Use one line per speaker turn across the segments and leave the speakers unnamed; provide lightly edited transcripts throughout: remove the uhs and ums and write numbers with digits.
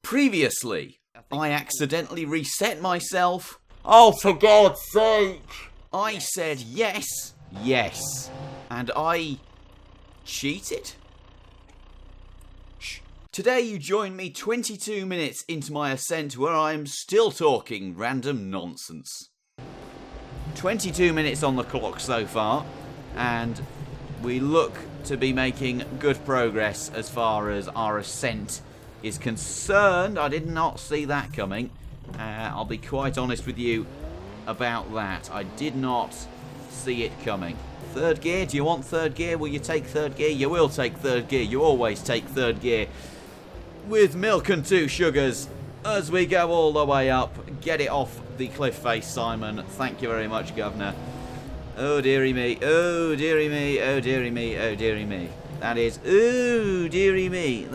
Previously, I accidentally reset myself.
Oh, for God's sake!
I said yes, and I cheated? Shh. Today you join me 22 minutes into my ascent where I am still talking random nonsense. 22 minutes on the clock so far, and we look to be making good progress as far as our ascent is concerned. I did not see that coming. I'll be quite honest with you about that. I did not see it coming. Third gear, do you want third gear? Will you take third gear? You will take third gear. You always take third gear. With milk and two sugars as we go all the way up. Get it off the cliff face, Simon. Thank you very much, Governor. Oh dearie me, oh dearie me, oh dearie me, oh dearie me. That is, oh dearie me.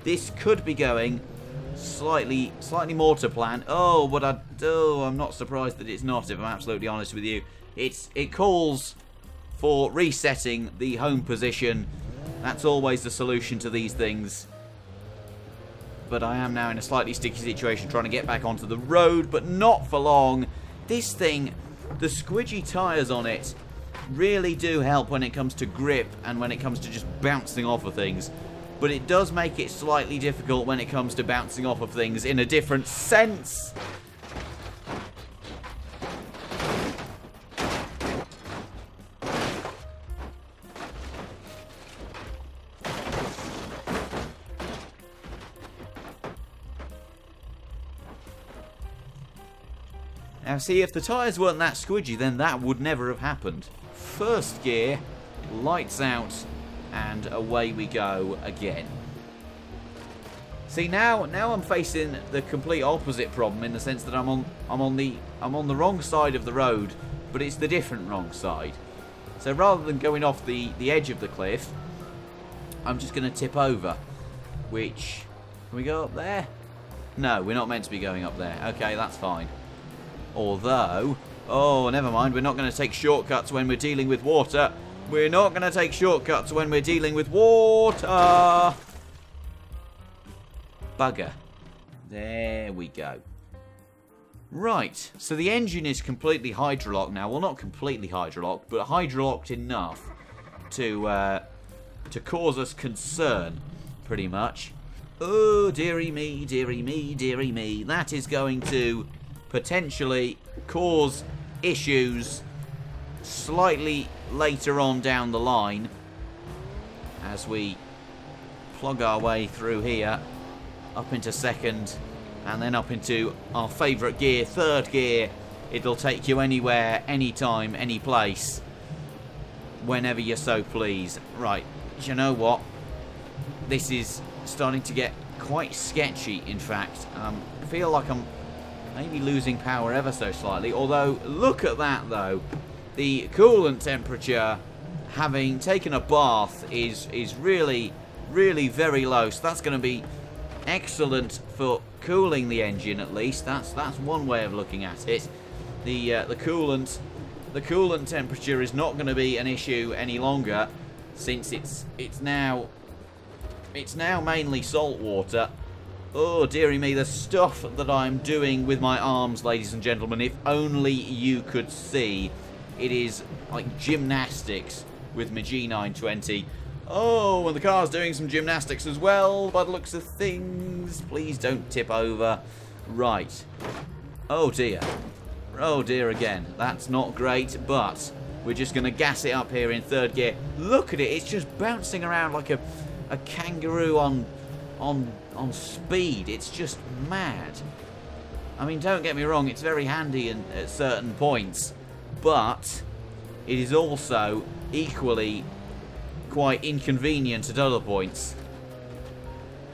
This could be going slightly more to plan. I'm not surprised that it's not, if I'm absolutely honest with you. It calls for resetting the home position. That's always the solution to these things. But I am now in a slightly sticky situation trying to get back onto the road, but not for long. This thing, the squidgy tyres on it really do help when it comes to grip and when it comes to just bouncing off of things. But it does make it slightly difficult when it comes to bouncing off of things in a different sense. Now see, if the tyres weren't that squidgy, then that would never have happened. First gear, lights out, and away we go again. See, now I'm facing the complete opposite problem in the sense that I'm on the wrong side of the road, but it's the different wrong side. So rather than going off the edge of the cliff, I'm just going to tip over. Which, can we go up there? No, we're not meant to be going up there. Okay, that's fine. Although, oh, never mind, we're not going to take shortcuts when we're dealing with water. We're not going to take shortcuts when we're dealing with water. Bugger. There we go. Right, so the engine is completely hydrolocked now. Well, not completely hydrolocked, but hydrolocked enough to cause us concern, pretty much. Oh, dearie me, dearie me, dearie me. That is going to potentially cause issues slightly later on down the line as we plug our way through here up into second and then up into our favourite gear, third gear. It'll take you anywhere, anytime, any place, whenever you so please. Right, do you know what? This is starting to get quite sketchy, in fact. I feel like I'm maybe losing power ever so slightly, although look at that though. The coolant temperature, having taken a bath, is really very low, so that's going to be excellent for cooling the engine. At least that's one way of looking at it. The coolant temperature is not going to be an issue any longer, since it's now mainly salt water. Oh, dearie me, the stuff that I'm doing with my arms, ladies and gentlemen, if only you could see. It is like gymnastics with my G920. Oh, and the car's doing some gymnastics as well, by the looks of things. Please don't tip over. Right. Oh, dear. Oh, dear again. That's not great, but we're just going to gas it up here in third gear. Look at it. It's just bouncing around like a kangaroo on speed. It's just mad. I mean, don't get me wrong, it's very handy at certain points, but it is also equally quite inconvenient at other points.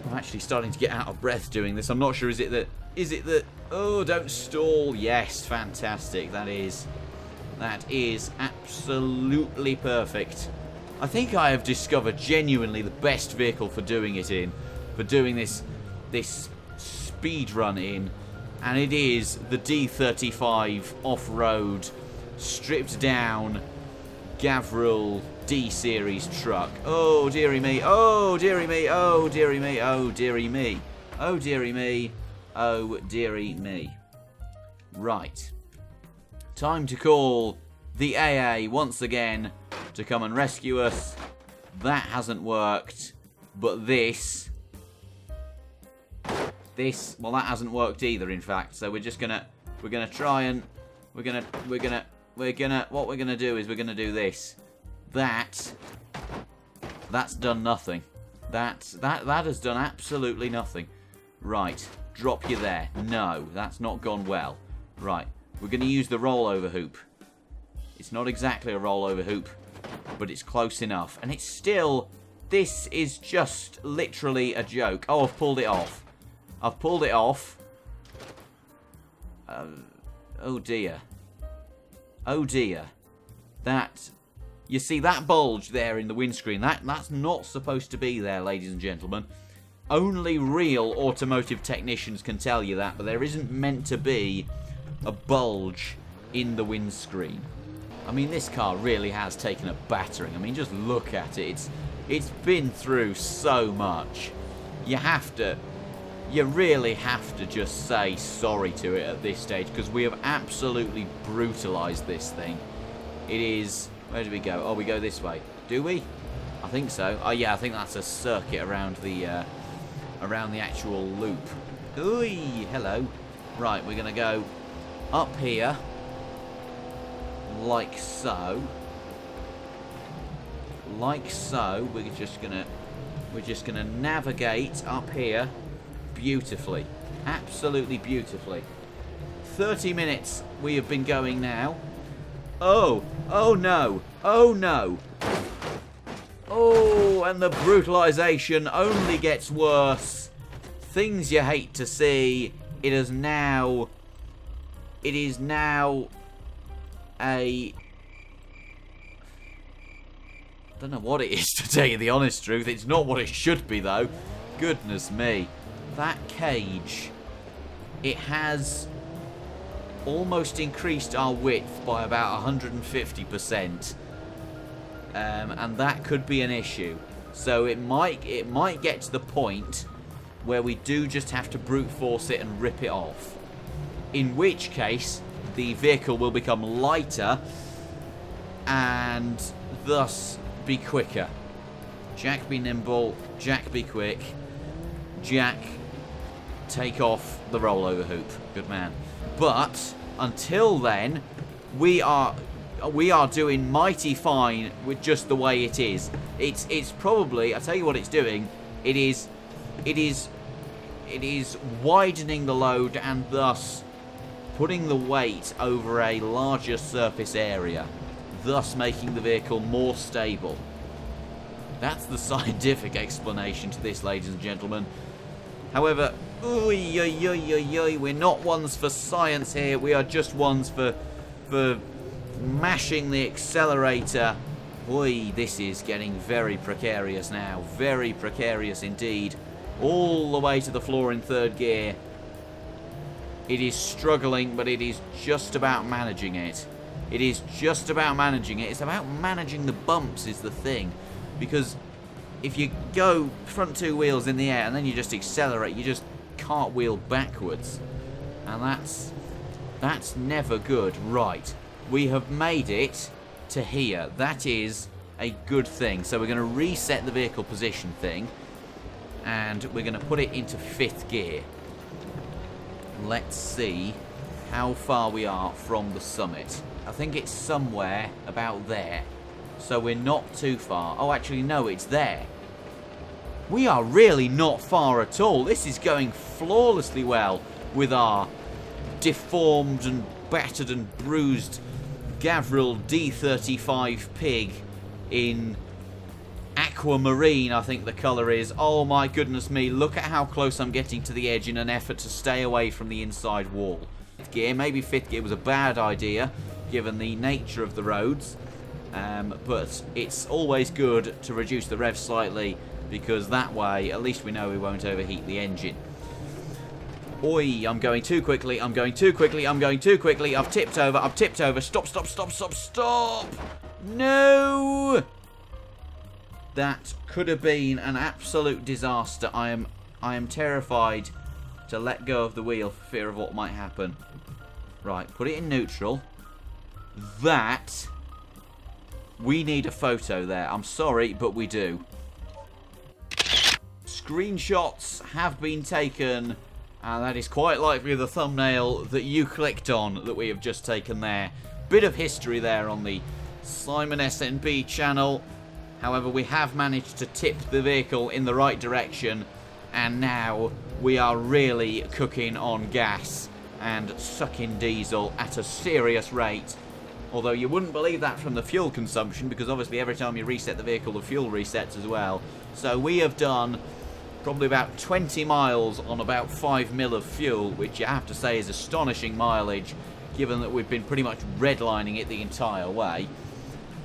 I'm actually starting to get out of breath doing this. I'm not sure, is it that oh, don't stall. Yes, fantastic. That is absolutely perfect. I think I have discovered genuinely the best vehicle for doing it in, for doing this speed run in, and it is the D35 off-road, stripped down Gavril D-Series truck. Oh, dearie me. Oh, dearie me. Oh, dearie me. Oh, dearie me. Oh, dearie me. Oh, dearie me. Right. Time to call the AA once again to come and rescue us. That hasn't worked. But this, well, that hasn't worked either, in fact. So we're gonna try and, what we're gonna do is we're gonna do this. That's done nothing. That has done absolutely nothing. Right, drop you there. No, that's not gone well. Right, we're gonna use the rollover hoop. It's not exactly a rollover hoop, but it's close enough. And it's still, this is just literally a joke. Oh, I've pulled it off. I've pulled it off. Oh dear. Oh dear. That, you see that bulge there in the windscreen, that's not supposed to be there, ladies and gentlemen. Only real automotive technicians can tell you that, but there isn't meant to be a bulge in the windscreen. I mean, this car really has taken a battering. I mean, just look at it. It's been through so much. You really have to just say sorry to it at this stage, because we have absolutely brutalized this thing. It is, where do we go? Oh, we go this way. Do we? I think so. Oh yeah, I think that's a circuit around the actual loop. Ooh, hello. Right, we're gonna go up here, like so. Like so. We're just gonna navigate up here beautifully, absolutely beautifully. 30 minutes we have been going now. Oh no, oh no. Oh, and the brutalization only gets worse. Things you hate to see. It is now a, I don't know what it is, to tell you the honest truth. It's not what it should be, though. Goodness me. That cage, it has almost increased our width by about 150%. And that could be an issue. So it might get to the point where we do just have to brute force it and rip it off. In which case, the vehicle will become lighter and thus be quicker. Jack, be nimble. Jack, be quick. Jack, take off the rollover hoop. Good man. But until then, we are doing mighty fine with just the way it is. It's probably, I'll tell you what it's doing. It is widening the load and thus putting the weight over a larger surface area, thus making the vehicle more stable. That's the scientific explanation to this, ladies and gentlemen. However, we're not ones for science here. We are just ones for mashing the accelerator. This is getting very precarious now. Very precarious indeed. All the way to the floor in third gear. It is struggling, but it is just about managing it. It is just about managing it. It's about managing the bumps is the thing. Because if you go front two wheels in the air and then you just accelerate, you just cartwheel backwards. And that's never good. Right. We have made it to here. That is a good thing. So we're going to reset the vehicle position thing. And we're going to put it into fifth gear. Let's see how far we are from the summit. I think it's somewhere about there. So we're not too far. Oh, actually, no, it's there. We are really not far at all. This is going flawlessly well with our deformed and battered and bruised Gavril D35 pig in aquamarine, I think the colour is. Oh my goodness me, look at how close I'm getting to the edge in an effort to stay away from the inside wall. Fifth gear, maybe fifth gear was a bad idea given the nature of the roads, but it's always good to reduce the rev slightly because that way at least we know we won't overheat the engine. Oi, I'm going too quickly, I'm going too quickly, I'm going too quickly. I've tipped over, stop. Stop. No! That could have been an absolute disaster. I am terrified to let go of the wheel for fear of what might happen. Right, put it in neutral. That... We need a photo there. I'm sorry, but we do. Screenshots have been taken, and that is quite likely the thumbnail that you clicked on that we have just taken there. Bit of history there on the Simon SNP channel. However, we have managed to tip the vehicle in the right direction, and now we are really cooking on gas and sucking diesel at a serious rate. Although you wouldn't believe that from the fuel consumption, because obviously every time you reset the vehicle, the fuel resets as well. So we have done probably about 20 miles on about 5 mil of fuel, which you have to say is astonishing mileage, given that we've been pretty much redlining it the entire way.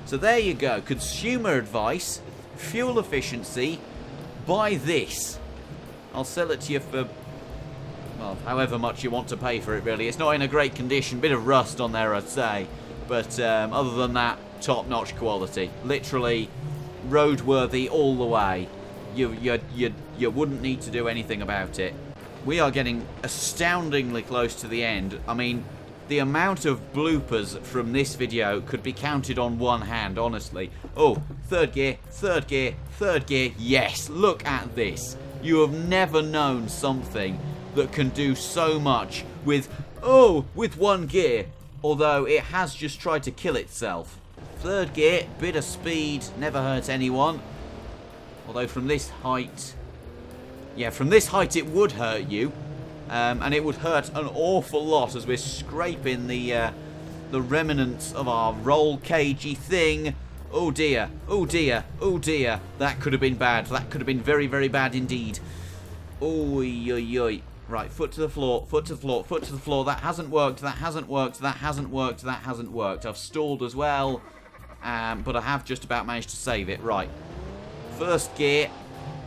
So there you go. Consumer advice, fuel efficiency, buy this. I'll sell it to you for, well, however much you want to pay for it, really. It's not in a great condition. Bit of rust on there, I'd say. But other than that, top-notch quality. Literally roadworthy all the way. You wouldn't need to do anything about it. We are getting astoundingly close to the end. I mean, the amount of bloopers from this video could be counted on one hand, honestly. Oh, third gear, third gear, third gear. Yes, look at this. You have never known something that can do so much with one gear. Although it has just tried to kill itself. Third gear, bit of speed, never hurt anyone. Although from this height... Yeah, from this height it would hurt you. And it would hurt an awful lot as we're scraping the remnants of our roll cagey thing. Oh dear, oh dear, oh dear. That could have been bad. That could have been very, very bad indeed. Oi, oi, oi. Right, foot to the floor, foot to the floor, foot to the floor. That hasn't worked, that hasn't worked, that hasn't worked, that hasn't worked. I've stalled as well, but I have just about managed to save it. Right, first gear,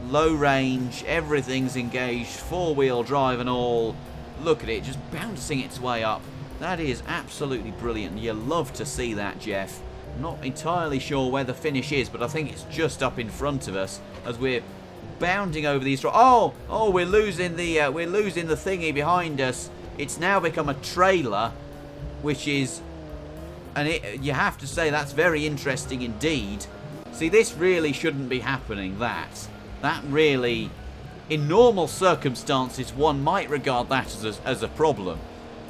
low range, everything's engaged, four-wheel drive and all. Look at it, just bouncing its way up. That is absolutely brilliant. You love to see that, Jeff. Not entirely sure where the finish is, but I think it's just up in front of us as we're bounding over these. Oh, we're losing the thingy behind us. It's now become a trailer, which is, you have to say that's very interesting indeed. See, this really shouldn't be happening. That really, in normal circumstances, one might regard that as a problem,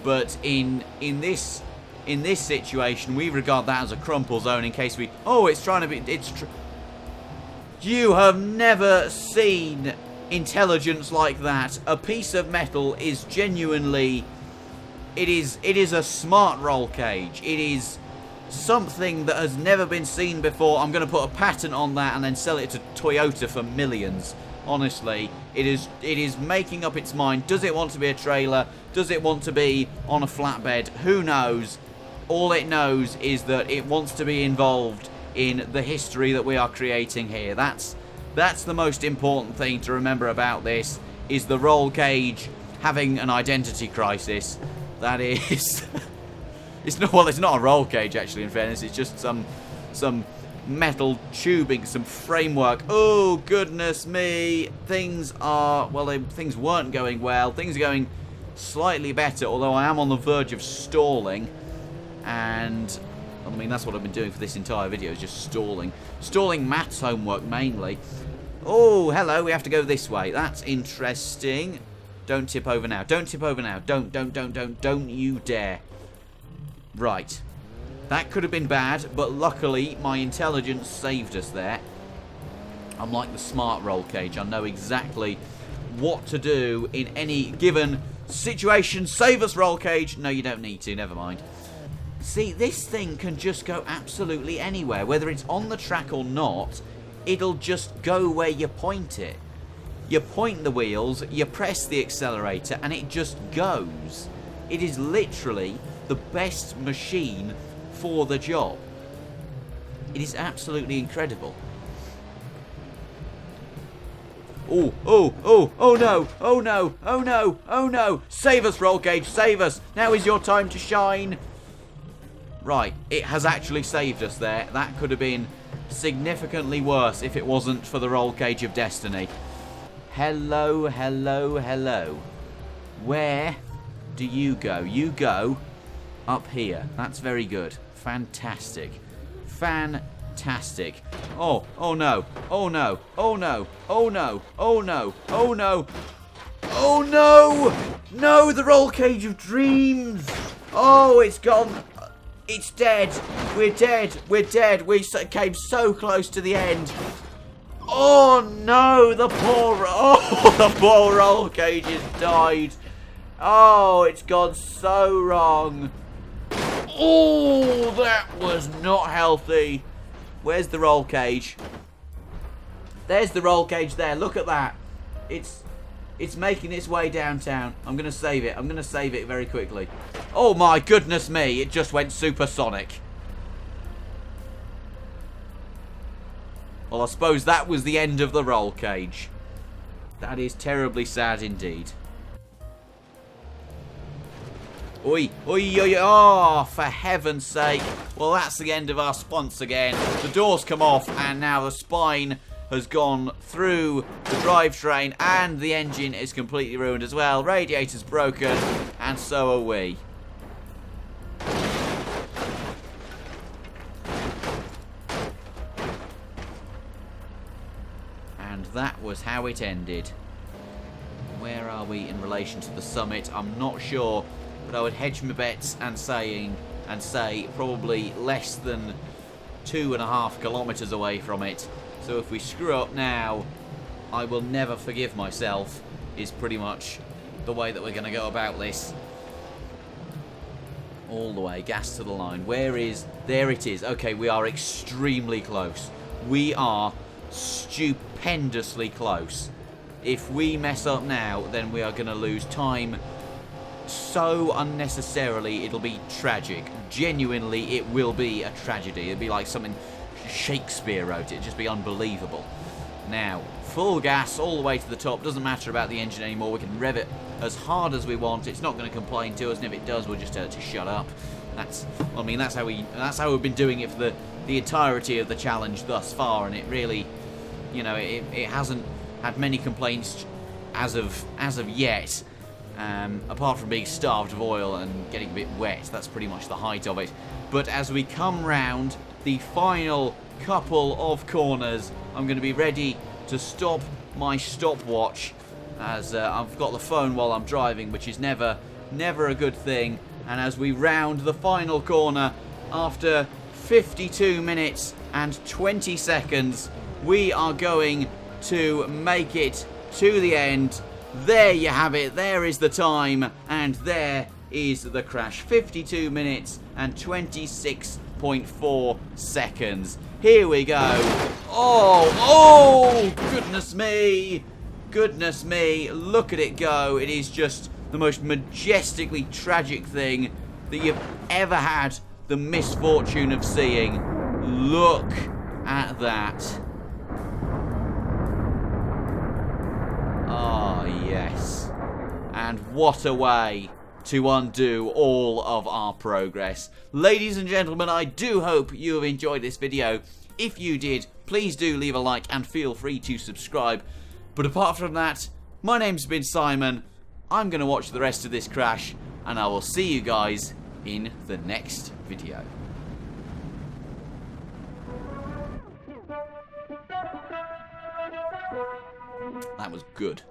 but in this situation, we regard that as a crumple zone in case we. Oh, it's trying to be. You have never seen intelligence like that. A piece of metal is genuinely... It is a smart roll cage. It is something that has never been seen before. I'm going to put a patent on that and then sell it to Toyota for millions. Honestly, it is making up its mind. Does it want to be a trailer? Does it want to be on a flatbed? Who knows? All it knows is that it wants to be involved in the history that we are creating here. That's the most important thing to remember about this, is the roll cage having an identity crisis. That is it's not a roll cage actually, in fairness. It's just some metal tubing, some framework. Oh goodness me, things weren't going well. Things are going slightly better, although I am on the verge of stalling, and I mean, that's what I've been doing for this entire video, is just stalling. Stalling maths homework, mainly. Oh, hello, we have to go this way. That's interesting. Don't tip over now. Don't tip over now. Don't you dare. Right. That could have been bad, but luckily my intelligence saved us there. I'm like the smart roll cage. I know exactly what to do in any given situation. Save us, roll cage. No, you don't need to. Never mind. See, this thing can just go absolutely anywhere. Whether it's on the track or not, it'll just go where you point it. You point the wheels, you press the accelerator, and it just goes. It is literally the best machine for the job. It is absolutely incredible. Oh no, oh no, oh no. Save us, roll cage, save us. Now is your time to shine. Right, it has actually saved us there. That could have been significantly worse if it wasn't for the roll cage of destiny. Hello, hello, hello. Where do you go? You go up here. That's very good. Fantastic. Fantastic. Oh, oh no. Oh no. Oh no. Oh no. Oh no. Oh no. Oh no! No, the roll cage of dreams! Oh, it's gone. It's dead. We're dead. We're dead. We came so close to the end. Oh no, the poor roll cage has died. Oh, it's gone so wrong. Oh, that was not healthy. Where's the roll cage? There's the roll cage there. Look at that. It's making its way downtown. I'm going to save it. I'm going to save it very quickly. Oh my goodness me. It just went supersonic. Well, I suppose that was the end of the roll cage. That is terribly sad indeed. Oi, oi, oi, oh, for heaven's sake. Well, that's the end of our sponsor again. The doors come off, and now the spine has gone through the drivetrain, and the engine is completely ruined as well. Radiator's broken, and so are we. And that was how it ended. Where are we in relation to the summit? I'm not sure, but I would hedge my bets and say probably less than 2.5 kilometers away from it. So if we screw up now, I will never forgive myself, is pretty much the way that we're going to go about this. All the way, gas to the line. Where is... There it is. Okay, we are extremely close. We are stupendously close. If we mess up now, then we are going to lose time so unnecessarily, it'll be tragic. Genuinely, it will be a tragedy. It'll be like something Shakespeare wrote. It'd just be unbelievable. Now, full gas all the way to the top. Doesn't matter about the engine anymore. We can rev it as hard as we want. It's not going to complain to us, and if it does, we'll just tell it to shut up. That's how we've been doing it for the entirety of the challenge thus far, and it really, you know, it hasn't had many complaints as of yet. Apart from being starved of oil and getting a bit wet. That's pretty much the height of it. But as we come round the final couple of corners, I'm going to be ready to stop my stopwatch, as I've got the phone while I'm driving, which is never a good thing. And as we round the final corner, after 52 minutes and 20 seconds, we are going to make it to the end. There you have it. There is the time, and there is the crash. 52 minutes and 26.4 seconds. Here we go. Oh, goodness me. Goodness me. Look at it go. It is just the most majestically tragic thing that you've ever had the misfortune of seeing. Look at that. Ah, yes. And what a way to undo all of our progress. Ladies and gentlemen, I do hope you have enjoyed this video. If you did, please do leave a like and feel free to subscribe. But apart from that, my name's been Simon. I'm going to watch the rest of this crash, and I will see you guys in the next video. That was good.